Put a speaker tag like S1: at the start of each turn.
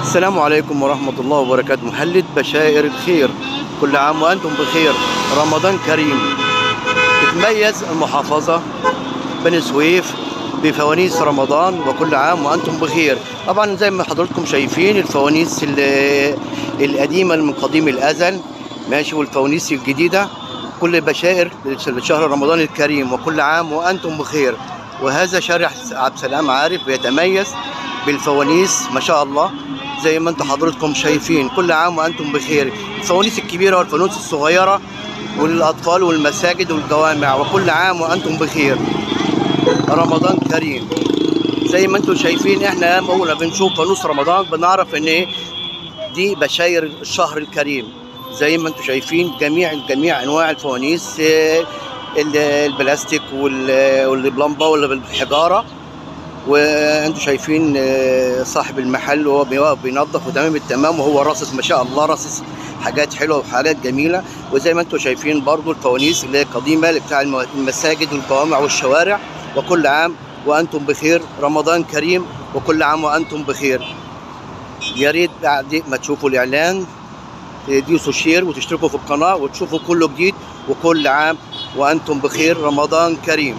S1: السلام عليكم ورحمة الله وبركاته. محلة بشائر الخير، كل عام وأنتم بخير، رمضان كريم. تتميز المحافظة بني سويف بفوانيس رمضان، وكل عام وأنتم بخير. طبعا زي ما حضراتكم شايفين الفوانيس القديمة من قديم الأزل، ماشي، والفوانيس الجديدة. كل بشائر لشهر رمضان الكريم، وكل عام وأنتم بخير. وهذا شارع عبد السلام عارف بيتميز بالفوانيس ما شاء الله، زي ما انتم حضراتكم شايفين. كل عام وانتم بخير. الفوانيس الكبيره والفانوس الصغيره والاطفال والمساجد والجوامع، وكل عام وانتم بخير، رمضان كريم. زي ما انتم شايفين، احنا اول ما بنشوف فانوس رمضان بنعرف ان دي بشاير الشهر الكريم. زي ما انتم شايفين جميع انواع الفوانيس، البلاستيك والبلمبه واللي بالحجاره. وانتم شايفين صاحب المحل وهو بينظف وتمام التمام، وهو راصص ما شاء الله، راصص حاجات حلوه وحاجات جميله. وزي ما انتم شايفين برضو الفوانيس اللي هي القديمه اللي بتاع المساجد والجوامع والشوارع. وكل عام وانتم بخير، رمضان كريم، وكل عام وانتم بخير. يا ريت بعد ما تشوفوا الاعلان تدوسوا شير وتشتركوا في القناه وتشوفوا كله جديد. وكل عام وانتم بخير، رمضان كريم.